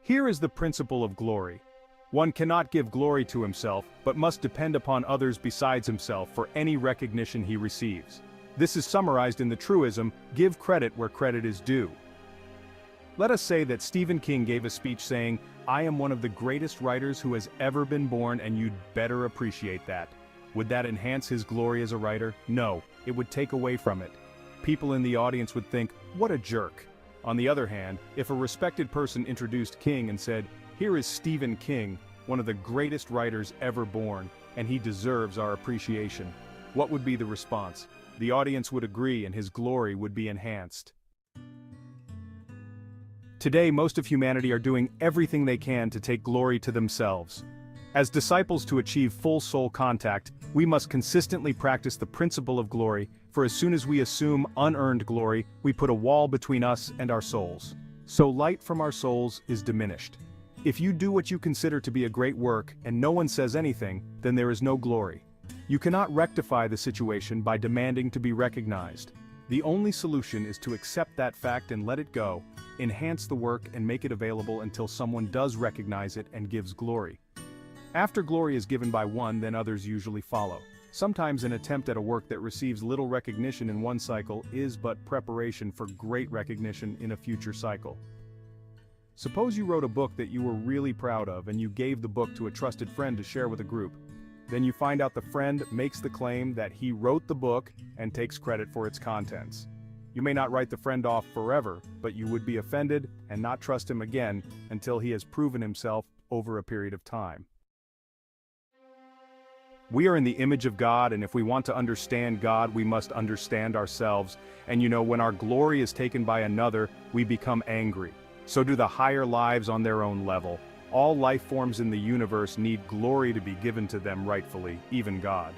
Here is the principle of glory. One cannot give glory to himself, but must depend upon others besides himself for any recognition he receives. This is summarized in the truism, give credit where credit is due. Let us say that Stephen King gave a speech saying, "I am one of the greatest writers who has ever been born and you'd better appreciate that." Would that enhance his glory as a writer? No, it would take away from it. People in the audience would think, what a jerk. On the other hand, if a respected person introduced King and said, "Here is Stephen King, one of the greatest writers ever born, and he deserves our appreciation," what would be the response? The audience would agree and his glory would be enhanced. Today, most of humanity are doing everything they can to take glory to themselves. As disciples to achieve full soul contact, we must consistently practice the principle of glory, for as soon as we assume unearned glory, we put a wall between us and our souls. So light from our souls is diminished. If you do what you consider to be a great work and no one says anything, then there is no glory. You cannot rectify the situation by demanding to be recognized. The only solution is to accept that fact and let it go, enhance the work and make it available until someone does recognize it and gives glory. After glory is given by one, then others usually follow. Sometimes an attempt at a work that receives little recognition in one cycle is but preparation for great recognition in a future cycle. Suppose you wrote a book that you were really proud of and you gave the book to a trusted friend to share with a group. Then you find out the friend makes the claim that he wrote the book and takes credit for its contents. You may not write the friend off forever, but you would be offended and not trust him again until he has proven himself over a period of time. We are in the image of God, and if we want to understand God, we must understand ourselves. And when our glory is taken by another, we become angry. So do the higher lives on their own level. All life forms in the universe need glory to be given to them rightfully, even God.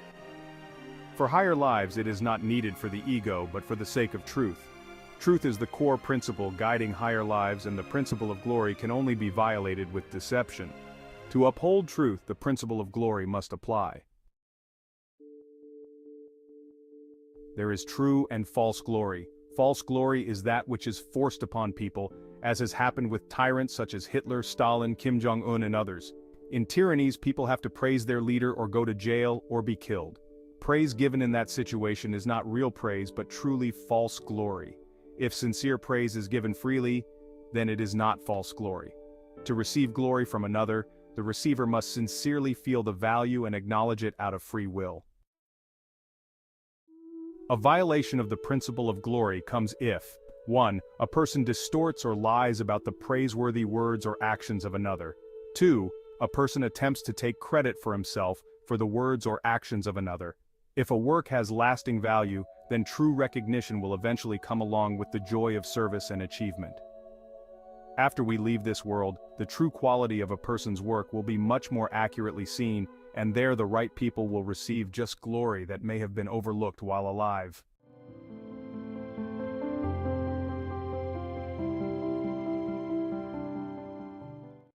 For higher lives, it is not needed for the ego, but for the sake of truth. Truth is the core principle guiding higher lives, and the principle of glory can only be violated with deception. To uphold truth, the principle of glory must apply. There is true and false glory. False glory is that which is forced upon people, as has happened with tyrants such as Hitler, Stalin, Kim Jong-un and others. In tyrannies, people have to praise their leader or go to jail or be killed. Praise given in that situation is not real praise but truly false glory. If sincere praise is given freely, then it is not false glory. To receive glory from another, the receiver must sincerely feel the value and acknowledge it out of free will. A violation of the principle of glory comes if 1. A person distorts or lies about the praiseworthy words or actions of another. 2. A person attempts to take credit for himself for the words or actions of another. If a work has lasting value, then true recognition will eventually come along with the joy of service and achievement. After we leave this world, the true quality of a person's work will be much more accurately seen, and there the right people will receive just glory that may have been overlooked while alive.